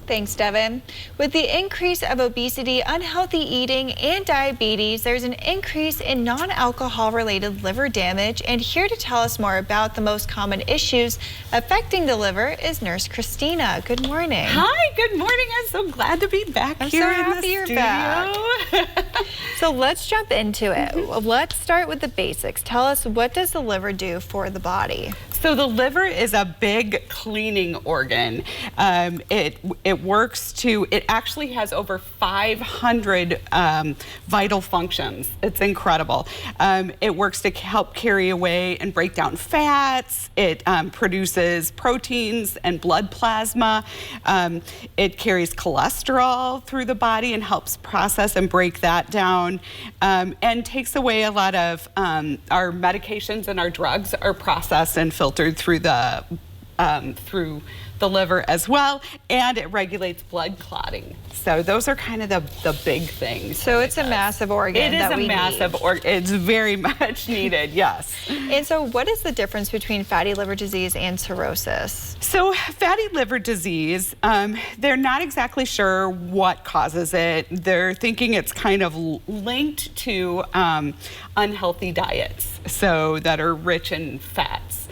Thanks, Devin. With the increase of obesity, unhealthy eating, and diabetes, there's an increase in non-alcohol related liver damage. And here to tell us more about the most common issues affecting the liver is Nurse Christina. Good morning. Hi, good morning. I'm so glad to be back here in the studio. Back. So let's jump into it. Let's start with the basics. Tell us, what does the liver do for the body? So the liver is a big cleaning organ. It actually has over 500 vital functions. It's incredible. It works to help carry away and break down fats. It produces proteins and blood plasma. It carries cholesterol through the body and helps process and break that down, and takes away a lot of our medications, and our drugs are processed and filtered through the liver as well, and it regulates blood clotting. So those are kind of the big things. So it's a massive organ. It is a massive organ. It's very much needed, yes. And so what is the difference between fatty liver disease and cirrhosis? So fatty liver disease, they're not exactly sure what causes it. They're thinking it's kind of linked to unhealthy diets, so that are rich in fats.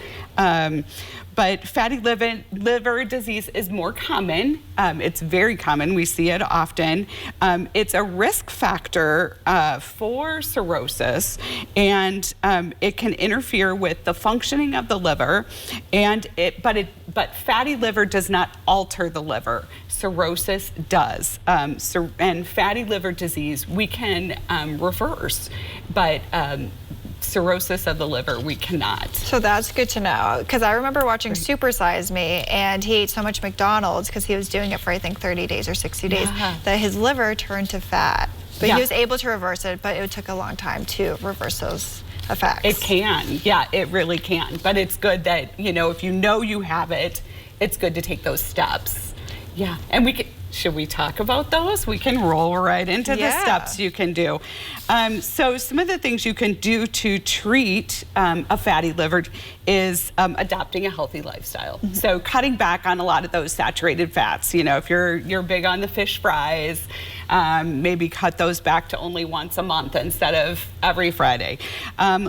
But fatty liver disease is more common. It's very common. We see it often. It's a risk factor for cirrhosis, and it can interfere with the functioning of the liver. But fatty liver does not alter the liver. Cirrhosis does. And fatty liver disease we can reverse, but cirrhosis of the liver we cannot. So that's good to know, because I remember watching Super Size Me, and he ate so much McDonald's because he was doing it for I think 30 days or 60 days that his liver turned to fat. But he was able to reverse it, but it took a long time to reverse those effects. It can, yeah, it really can. But it's good that, if you know you have it, it's good to take those steps. Yeah, and should we talk about those? We can roll right into the steps you can do. So some of the things you can do to treat a fatty liver is adopting a healthy lifestyle. So cutting back on a lot of those saturated fats. If you're big on the fish fries, maybe cut those back to only once a month instead of every Friday.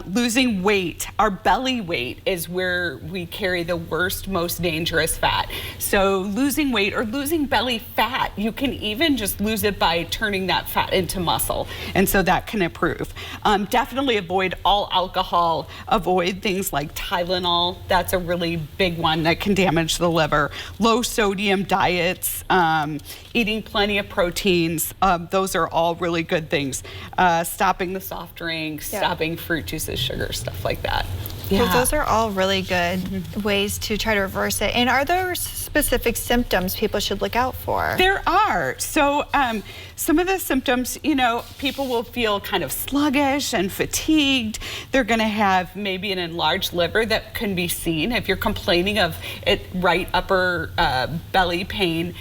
Losing weight, our belly weight is where we carry the worst, most dangerous fat. So losing weight or losing belly fat, you can even just lose it by turning that fat into muscle. And so that can improve. Definitely avoid all alcohol. Avoid things like Tylenol. That's a really big one that can damage the liver. Low sodium diets, eating plenty of proteins. Those are all really good things. Stopping the soft drinks, stopping fruit juices, sugar, stuff like that. Yeah. So those are all really good ways to try to reverse it. And are there specific symptoms people should look out for? There are. So some of the symptoms, people will feel kind of sluggish and fatigued. They're going to have maybe an enlarged liver that can be seen. If you're complaining of right upper belly pain,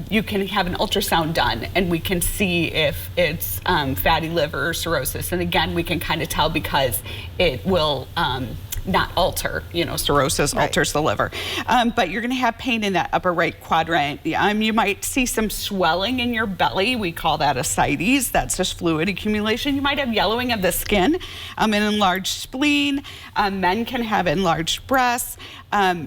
you can have an ultrasound done, and we can see if it's fatty liver or cirrhosis. And again, we can kind of tell because it will not alter, cirrhosis alters the liver. But you're going to have pain in that upper right quadrant. You might see some swelling in your belly. We call that ascites. That's just fluid accumulation. You might have yellowing of the skin, an enlarged spleen. Men can have enlarged breasts,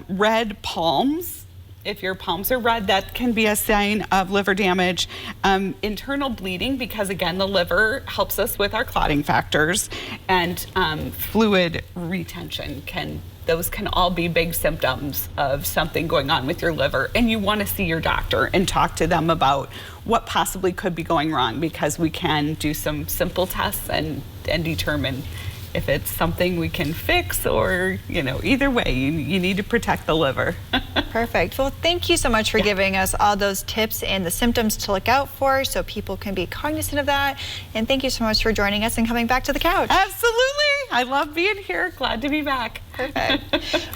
red palms. If your palms are red, that can be a sign of liver damage. Internal bleeding, because again, the liver helps us with our clotting factors, and fluid retention those can all be big symptoms of something going on with your liver. And you want to see your doctor and talk to them about what possibly could be going wrong, because we can do some simple tests and determine if it's something we can fix, or, either way, you need to protect the liver. Perfect. Well, thank you so much for giving us all those tips and the symptoms to look out for so people can be cognizant of that. And thank you so much for joining us and coming back to the couch. Absolutely. I love being here. Glad to be back. Perfect.